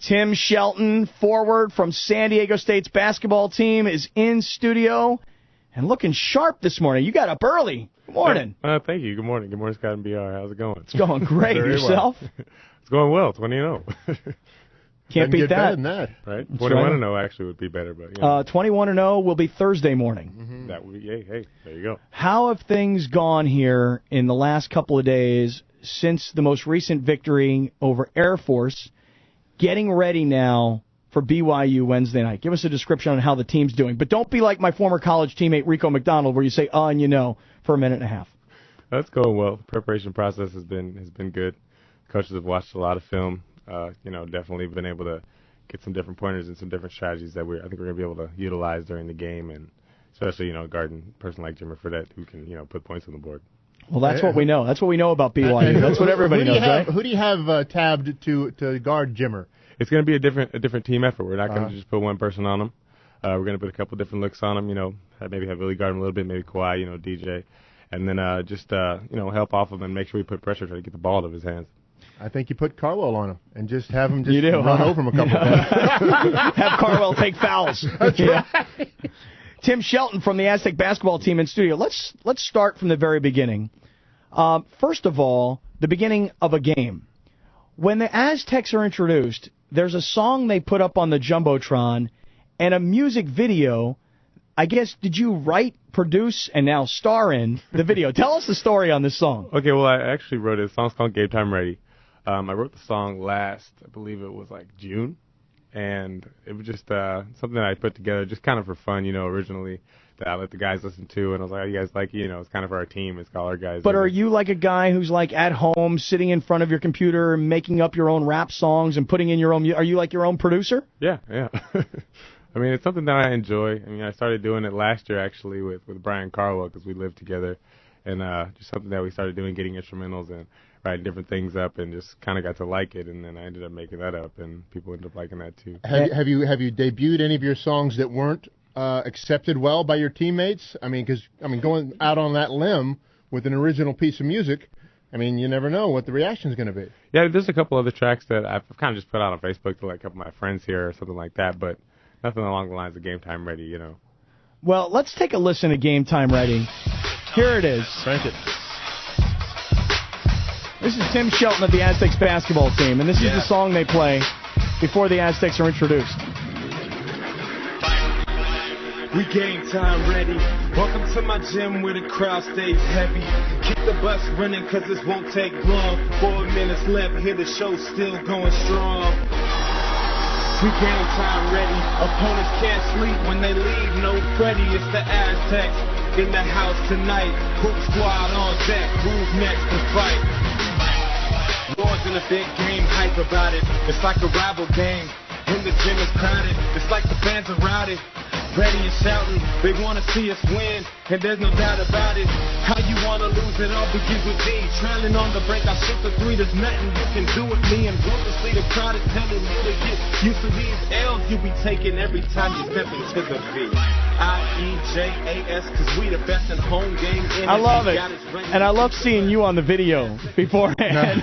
Tim Shelton, forward from San Diego State's basketball team, is in studio and looking sharp this morning. You got up early. Good morning. Thank you. Good morning. Good morning, Scott and BR. How's it going? It's going great. Yourself? Well. It's going well, 20-0. Can't beat that. Right? 21-0 actually would be better. But 21-0 will be Thursday morning. Mm-hmm. That would be, hey, there you go. How have things gone here in the last couple of days since the most recent victory over Air Force, getting ready now for BYU Wednesday night? Give us a description on how the team's doing. But don't be like my former college teammate Rico McDonald, where you say, and you know, for a minute and a half. That's going well. The preparation process has been good. Coaches have watched a lot of film. Definitely been able to get some different pointers and some different strategies that I think we're going to be able to utilize during the game, and especially, guarding a person like Jimmer Fredette who can, put points on the board. Well, that's what we know. That's what we know about BYU. That's what everybody knows, right? Who do you have tabbed to guard Jimmer? It's going to be a different team effort. We're not going to just put one person on him. We're going to put a couple different looks on him. Maybe have Billy guard him a little bit, maybe Kawhi, DJ, and then help off him and make sure we put pressure, try to get the ball out of his hands. I think you put Carwell on him and just have him run over him a couple times. Have Carwell take fouls. That's right. Tim Shelton from the Aztec basketball team in studio. Let's start from the very beginning. First of all, the beginning of a game. When the Aztecs are introduced, there's a song they put up on the Jumbotron and a music video. I guess, did you write, produce, and now star in the video? Tell us the story on this song. Okay, well, I actually wrote it. The song's called Game Time Ready. I wrote the song last, I believe it was like June, and it was just something that I put together just kind of for fun, originally, that I let the guys listen to, and I was like, oh, you guys like it? It's kind of for our team. It's called Our Guys. But are you like a guy who's like at home, sitting in front of your computer, making up your own rap songs and putting in your own, are you like your own producer? Yeah. I mean, it's something that I enjoy. I mean, I started doing it last year, actually, with Brian Carwell, because we lived together, and just something that we started doing, getting instrumentals and writing different things up, and just kind of got to like it, and then I ended up making that up, and people ended up liking that, too. Have you debuted any of your songs that weren't accepted well by your teammates? I mean, because going out on that limb with an original piece of music, I mean, you never know what the reaction is going to be. Yeah, there's a couple other tracks that I've kind of just put out on Facebook to like a couple of my friends here or something like that, but nothing along the lines of Game Time Ready, Well, let's take a listen to Game Time Ready. Here it is. Crank it. This is Tim Shelton of the Aztecs basketball team, and this is the song they play before the Aztecs are introduced. We game time ready. Welcome to my gym where the crowd stays heavy. Keep the bus running cause this won't take long. 4 minutes left, here the show still going strong. We game time ready. Opponents can't sleep when they leave. No Freddy, it's the Aztecs in the house tonight. Hoop squad on deck. Who's next to fight? Wars in a big game, hype about it. It's like a rival game. When the gym is crowded, it's like the fans are routed. Ready and shouting, they want to see us win, and there's no doubt about it. How you want to lose it all begins with me. Trailing on the break, I shoot the three, there's nothing you can do with me. And ruthlessly the crowd is telling you to get used to these L's you be taking every time you step into the beat. IEJAS, cause we the best in home game. I love it, and I love seeing you on the video beforehand.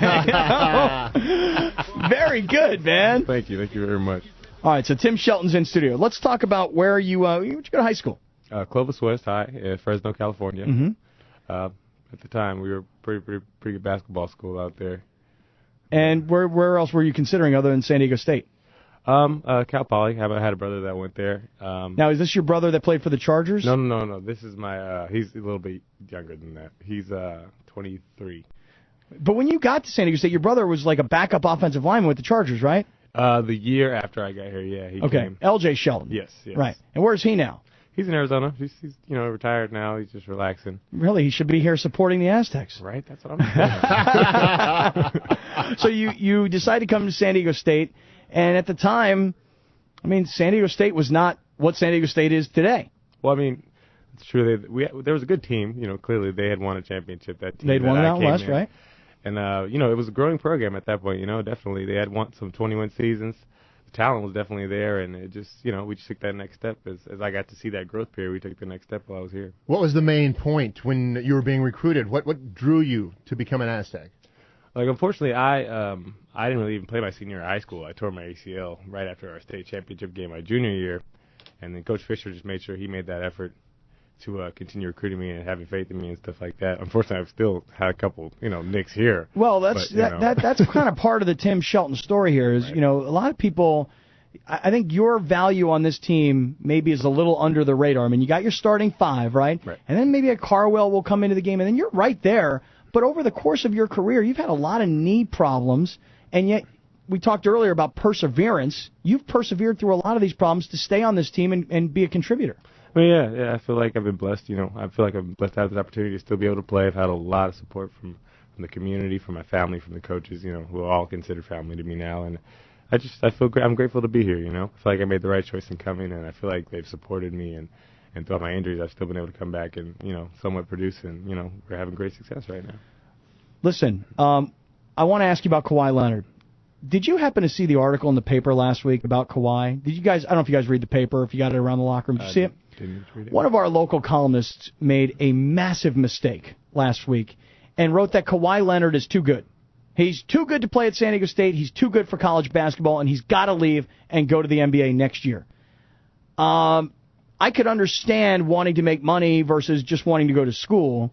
Very good, man. Thank you very much. All right, so Tim Shelton's in studio. Let's talk about where you where'd you go to high school? Clovis West High in Fresno, California. Mm-hmm. At the time, we were pretty good basketball school out there. And where else were you considering other than San Diego State? Cal Poly. I had a brother that went there. Now, is this your brother that played for the Chargers? No. This is my. He's a little bit younger than that. He's 23. But when you got to San Diego State, your brother was like a backup offensive lineman with the Chargers, right? The year after I got here, yeah, he came. L.J. Shelton. Yes. Right. And where's he now? He's in Arizona. He's retired now. He's just relaxing. Really? He should be here supporting the Aztecs. Right? That's what I'm saying. So you decided to come to San Diego State, and at the time, I mean, San Diego State was not what San Diego State is today. Well, I mean, it's true. There was a good team. Clearly they had won a championship. That team. They'd won it out west, right? And, it was a growing program at that point, definitely. They had won some 21 seasons. The talent was definitely there, and it just, we just took that next step. As I got to see that growth period, we took the next step while I was here. What was the main point when you were being recruited? What drew you to become an Aztec? Like, unfortunately, I I didn't really even play my senior year of high school. I tore my ACL right after our state championship game my junior year, and then Coach Fisher just made sure he made that effort to continue recruiting me and having faith in me and stuff like that. Unfortunately, I've still had a couple, nicks here. Well, that's kind of part of the Tim Shelton story here is, Right. A lot of people, I think your value on this team maybe is a little under the radar. I mean, you got your starting five, right? And then maybe a Carwell will come into the game, and then you're right there. But over the course of your career, you've had a lot of knee problems, and yet we talked earlier about perseverance. You've persevered through a lot of these problems to stay on this team and be a contributor. Well, yeah, I feel like I've been blessed. I feel like I've been blessed to have this opportunity to still be able to play. I've had a lot of support from the community, from my family, from the coaches, who are all considered family to me now. And I feel great. I'm grateful to be here. I feel like I made the right choice in coming, and I feel like they've supported me. And throughout my injuries, I've still been able to come back and somewhat produce. And we're having great success right now. Listen, I want to ask you about Kawhi Leonard. Did you happen to see the article in the paper last week about Kawhi? Did you guys? I don't know if you guys read the paper. If you got it around the locker room, did you see it? Didn't read it. One of our local columnists made a massive mistake last week and wrote that Kawhi Leonard is too good. He's too good to play at San Diego State. He's too good for college basketball, and he's got to leave and go to the NBA next year. I could understand wanting to make money versus just wanting to go to school.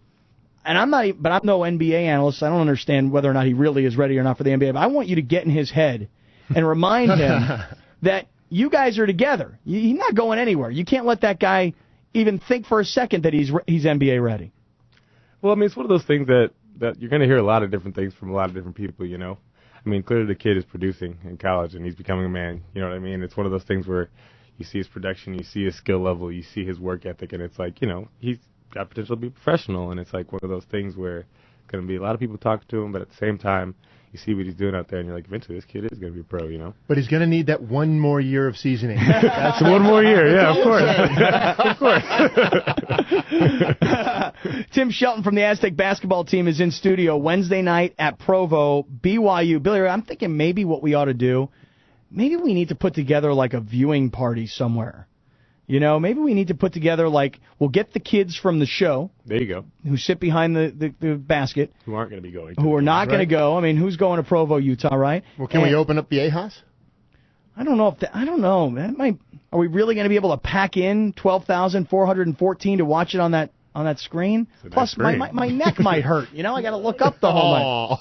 And I'm no NBA analyst. I don't understand whether or not he really is ready or not for the NBA. But I want you to get in his head and remind him that you guys are together. He's not going anywhere. You can't let that guy even think for a second that he's NBA ready. Well, I mean, it's one of those things that you're going to hear a lot of different things from a lot of different people, I mean, clearly the kid is producing in college, and he's becoming a man. You know what I mean? It's one of those things where you see his production, you see his skill level, you see his work ethic, and it's like, he's got potential to be professional, and it's like one of those things where going to be a lot of people talking to him, but at the same time, you see what he's doing out there, and you're like, eventually this kid is going to be a pro, But he's going to need that one more year of seasoning. That's one more year, yeah, of course. Tim Shelton from the Aztec basketball team is in studio Wednesday night at Provo, BYU. Billy, I'm thinking maybe what we ought to do, maybe we need to put together like a viewing party somewhere. Maybe we need to put together, we'll get the kids from the show. There you go. Who sit behind the basket. Who aren't going to be going. Who are not going to go. I mean, who's going to Provo, Utah, right? Well, can we open up the A-House? I don't know. I don't know. That might. Are we really going to be able to pack in 12,414 to watch it on that screen? Plus, my neck might hurt. I got to look up the whole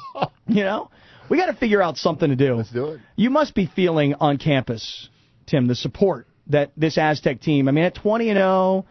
night. We got to figure out something to do. Let's do it. You must be feeling on campus, Tim, the support that this Aztec team, I mean, at 20-0,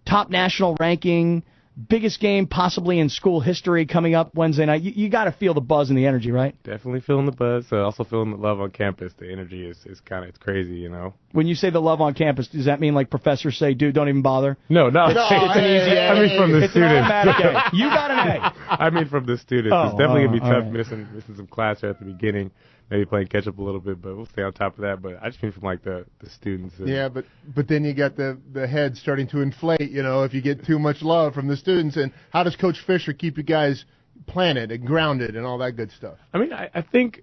top national ranking, biggest game possibly in school history coming up Wednesday night. You got to feel the buzz and the energy, right? Definitely feeling the buzz. Also feeling the love on campus. The energy is kind of crazy, When you say the love on campus, does that mean like professors say, dude, don't even bother? No. It's an easy A. I mean from the it's students. An automatic A. You got an A. I mean from the students. It's definitely going to be tough right. missing some class here at the beginning. Maybe playing catch up a little bit, but we'll stay on top of that. But I just mean from the students. Yeah, but then you got the head starting to inflate, if you get too much love from the students. And how does Coach Fisher keep you guys planted and grounded and all that good stuff? I mean, I think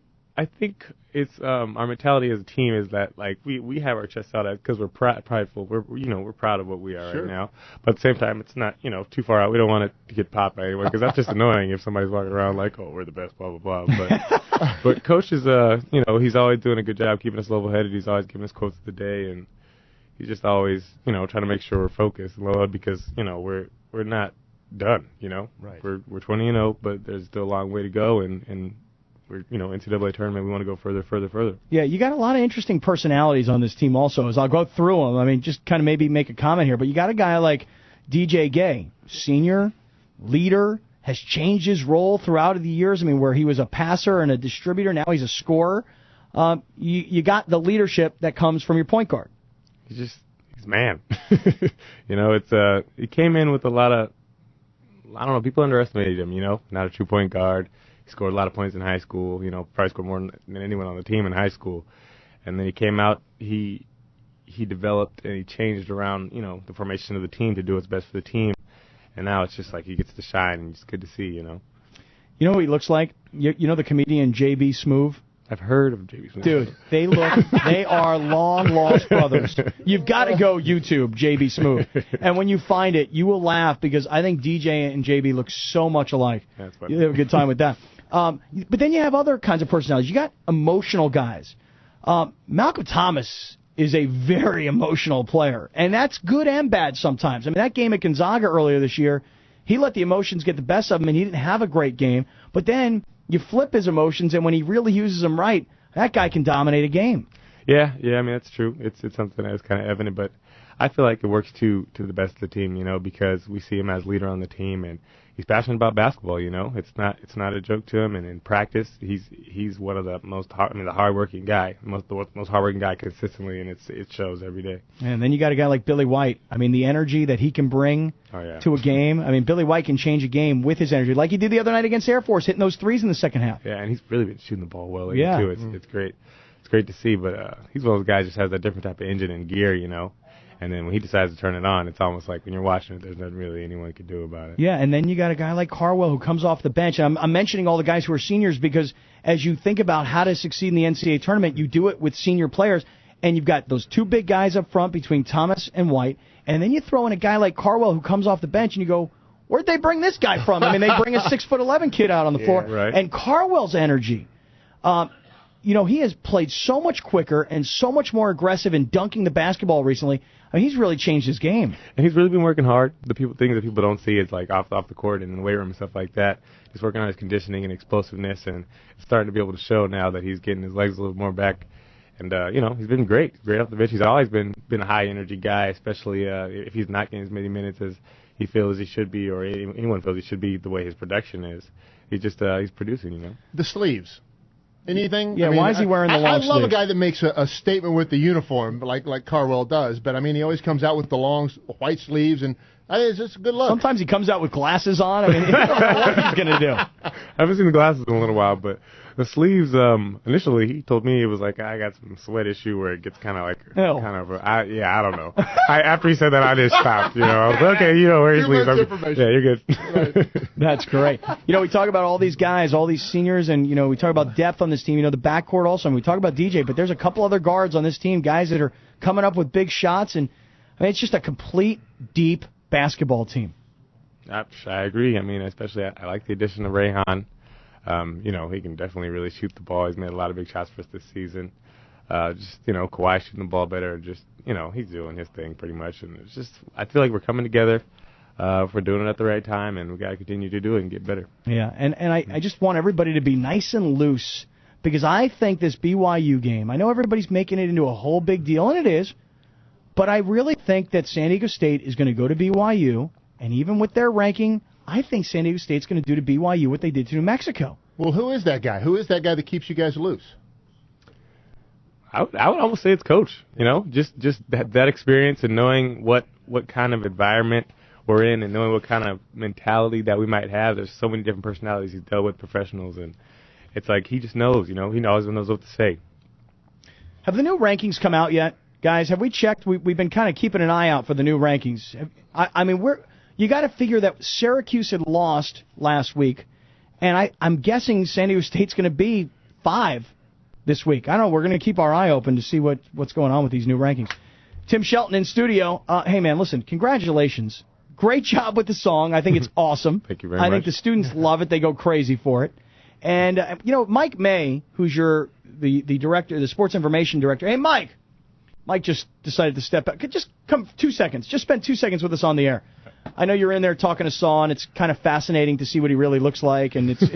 it's our mentality as a team is that we have our chests out because we're prideful. We're proud of what we are right now. But at the same time, it's not too far out. We don't want it to get popped by anyone because that's just annoying if somebody's walking around like, oh, we're the best, blah blah blah. But Coach is he's always doing a good job keeping us level headed. He's always giving us quotes of the day, and he's just always trying to make sure we're focused and level because we're not done. Right. We're 20-0, but there's still a long way to go, and we're, NCAA tournament, we want to go further. Yeah, you got a lot of interesting personalities on this team also, as I'll go through them. I mean, just kind of maybe make a comment here, but you got a guy like DJ Gay, senior, leader, has changed his role throughout the years. I mean, where he was a passer and a distributor, now he's a scorer. You got the leadership that comes from your point guard. He's man. He came in with a lot of, I don't know, people underestimated him, not a true point guard. He scored a lot of points in high school, probably scored more than anyone on the team in high school. And then he came out, he developed and he changed around, the formation of the team to do what's best for the team. And now it's just like he gets to shine, and it's good to see, You know what he looks like? You know the comedian J.B. Smoove? I've heard of J.B. Smoove. Dude, they are long-lost brothers. You've got to go YouTube J.B. Smoove. And when you find it, you will laugh because I think DJ and J.B. look so much alike. That's funny. You have a good time with that. But then you have other kinds of personalities. You got emotional guys. Malcolm Thomas is a very emotional player, and that's good and bad sometimes. I mean, that game at Gonzaga earlier this year, he let the emotions get the best of him, and he didn't have a great game. But then you flip his emotions, and when he really uses them right, that guy can dominate a game. Yeah, I mean, that's true. It's something that's kind of evident, but I feel like it works to the best of the team, because we see him as leader on the team, and he's passionate about basketball. It's not a joke to him, and in practice, he's one of the the hardworking guy, the most hardworking guy consistently, and it shows every day. And then you got a guy like Billy White. I mean, the energy that he can bring to a game. I mean, Billy White can change a game with his energy, like he did the other night against Air Force, hitting those threes in the second half. Yeah, and he's really been shooting the ball well too. It's great. It's great to see, but he's one of those guys who just has a different type of engine and gear, And then when he decides to turn it on, it's almost like when you're watching it, there's nothing really anyone can do about it. Yeah, and then you got a guy like Carwell who comes off the bench. And I'm mentioning all the guys who are seniors because as you think about how to succeed in the NCAA tournament, you do it with senior players. And you've got those two big guys up front between Thomas and White. And then you throw in a guy like Carwell who comes off the bench and you go, where'd they bring this guy from? I mean, they bring a 6'11" kid out on the floor. Right. And Carwell's energy. He has played so much quicker and so much more aggressive in dunking the basketball recently. I mean, he's really changed his game. And he's really been working hard. Things that people don't see is like off the court and in the weight room and stuff like that. He's working on his conditioning and explosiveness, and it's starting to be able to show now that he's getting his legs a little more back. And he's been great off the bench. He's always been a high energy guy, especially if he's not getting as many minutes as he feels he should be, or anyone feels he should be. The way his production is, he's producing. The sleeves. Anything? Yeah, why is he wearing the long sleeves? I love a guy that makes a statement with the uniform, like Carwell does. But, I mean, he always comes out with the long white sleeves, and it's just a good look. Sometimes he comes out with glasses on. I mean, you don't know what he's going to do. I haven't seen the glasses in a little while, but the sleeves, initially, he told me it was like, I got some sweat issue where it gets kind of like, I don't know. After he said that, I just stopped, I was like, okay, wear your sleeves. Yeah, you're good. Right. That's great. We talk about all these guys, all these seniors, and, we talk about depth on this team. The backcourt also, and we talk about DJ, but there's a couple other guards on this team, guys that are coming up with big shots, and, I mean, it's just a complete, deep basketball team. I agree. I mean, especially I like the addition of Rayhan. He can definitely really shoot the ball. He's made a lot of big shots for us this season. Kawhi shooting the ball better. He's doing his thing pretty much. And it's just, I feel like we're coming together. We're doing it at the right time, and we got to continue to do it and get better. Yeah, and I just want everybody to be nice and loose because I think this BYU game, I know everybody's making it into a whole big deal, and it is, but I really think that San Diego State is going to go to BYU, and even with their ranking, I think San Diego State's going to do to BYU what they did to New Mexico. Well, who is that guy? Who is that guy that keeps you guys loose? I would almost say it's Coach. Just that experience and knowing what kind of environment we're in and knowing what kind of mentality that we might have. There's so many different personalities. He's dealt with professionals, and it's like he just knows. He knows what to say. Have the new rankings come out yet, guys? Have we checked? We've been kind of keeping an eye out for the new rankings. You got to figure that Syracuse had lost last week, and I'm guessing San Diego State's going to be 5 this week. I don't know. We're going to keep our eye open to see what's going on with these new rankings. Tim Shelton in studio. Hey, man, listen, congratulations. Great job with the song. I think it's awesome. Thank you very much. I think the students love it. They go crazy for it. And, Mike May, who's the director, the sports information director. Hey, Mike. Mike just decided to step out. Just come 2 seconds. Just spend 2 seconds with us on the air. I know you're in there talking to Saw, and it's kind of fascinating to see what he really looks like, and it's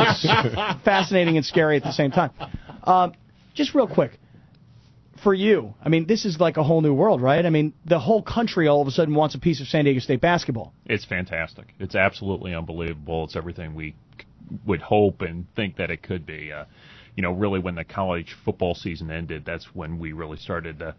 fascinating and scary at the same time. Just real quick, for you, this is like a whole new world, right? The whole country all of a sudden wants a piece of San Diego State basketball. It's fantastic. It's absolutely unbelievable. It's everything we would hope and think that it could be. Really when the college football season ended, that's when we really started to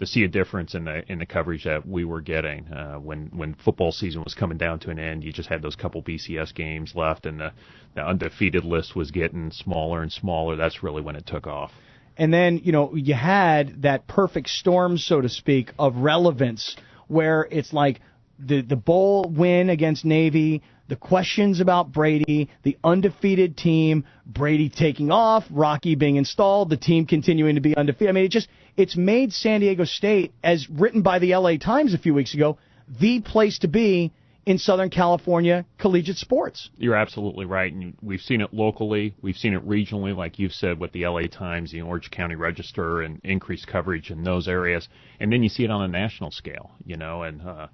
see a difference in the coverage that we were getting. When football season was coming down to an end, you just had those couple BCS games left, and the undefeated list was getting smaller and smaller. That's really when it took off. And then, you had that perfect storm, so to speak, of relevance where it's like the bowl win against Navy, the questions about Brady, the undefeated team, Brady taking off, Rocky being installed, the team continuing to be undefeated. It's made San Diego State, as written by the LA Times a few weeks ago, the place to be in Southern California collegiate sports. You're absolutely right, and we've seen it locally, we've seen it regionally, like you've said, with the LA Times, the Orange County Register, and increased coverage in those areas, and then you see it on a national scale, and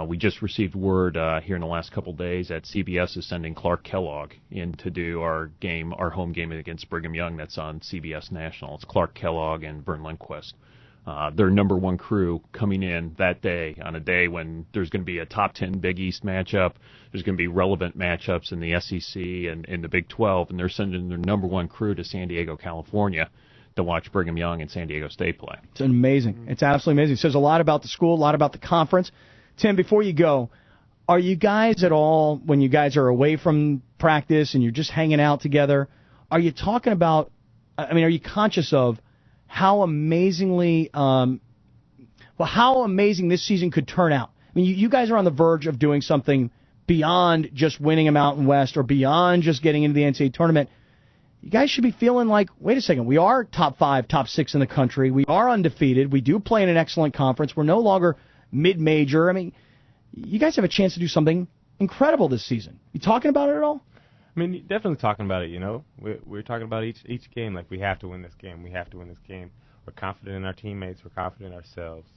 we just received word here in the last couple days that CBS is sending Clark Kellogg in to do our home game against Brigham Young. That's on CBS National. It's Clark Kellogg and Vern Lindquist. Their number one crew coming in that day, on a day when there's going to be a top 10 Big East matchup. There's going to be relevant matchups in the SEC and in the Big 12, and they're sending their number one crew to San Diego, California, to watch Brigham Young and San Diego State play. It's amazing. It's absolutely amazing. It says a lot about the school, a lot about the conference. Tim, before you go, are you guys at all, when you guys are away from practice and you're just hanging out together, are you talking about, are you conscious of how amazingly, how amazing this season could turn out? I mean, you guys are on the verge of doing something beyond just winning a Mountain West or beyond just getting into the NCAA tournament. You guys should be feeling like, wait a second, we are top 5, top 6 in the country. We are undefeated. We do play in an excellent conference. We're no longer mid-major. I mean, you guys have a chance to do something incredible this season. You talking about it at all? I mean, definitely talking about it, We're talking about each game like we have to win this game. We have to win this game. We're confident in our teammates. We're confident in ourselves.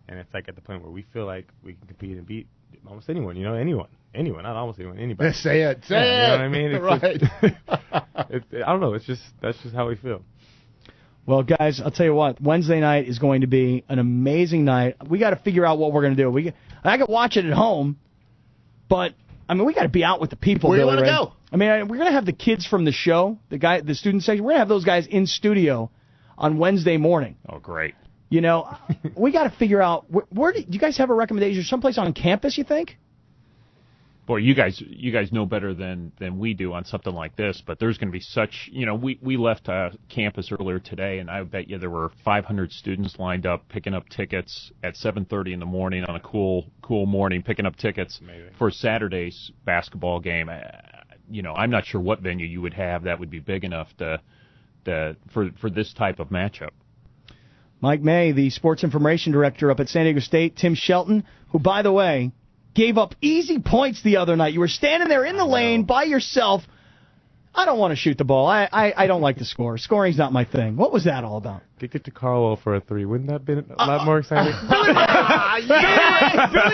And it's like at the point where we feel like we can compete and beat almost anyone, anyone, not almost anyone, anybody. Say it. You know what I mean? It's Right. I don't know. That's just how we feel. Well, guys, I'll tell you what. Wednesday night is going to be an amazing night. We got to figure out what we're going to do. I could watch it at home, but we got to be out with the people. Where do you want to go? We're going to have the kids from the show, the student section. We're going to have those guys in studio on Wednesday morning. Oh, great. We got to figure out where do you guys have a recommendation? Someplace on campus, you think? Boy, you guys know better than we do on something like this, but there's going to be such, we left campus earlier today, and I bet you there were 500 students lined up picking up tickets at 7:30 in the morning on a cool morning, picking up tickets for Saturday's basketball game. I'm not sure what venue you would have that would be big enough for this type of matchup. Mike May, the sports information director up at San Diego State, Tim Shelton, who, by the way, gave up easy points the other night. You were standing there in the lane by yourself. I don't want to shoot the ball. I don't like to score. Scoring's not my thing. What was that all about? Kick it to Carwell for a 3. Wouldn't that have been a lot more exciting? Billy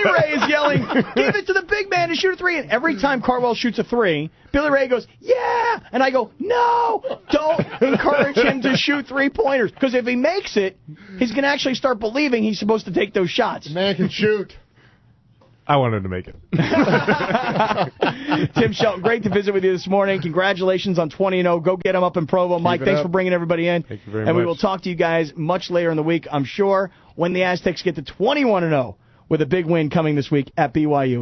Ray is yelling, give it to the big man to shoot a 3. And every time Carwell shoots a 3, Billy Ray goes, yeah. And I go, no, don't encourage him to shoot 3-pointers. Because if he makes it, he's going to actually start believing he's supposed to take those shots. The man can shoot. I wanted to make it. Tim Shelton, great to visit with you this morning. Congratulations on 20-0. Go get them up in Provo. Mike, thanks for bringing everybody in. Thank you very much. And we will talk to you guys much later in the week, I'm sure, when the Aztecs get to 21-0 with a big win coming this week at BYU.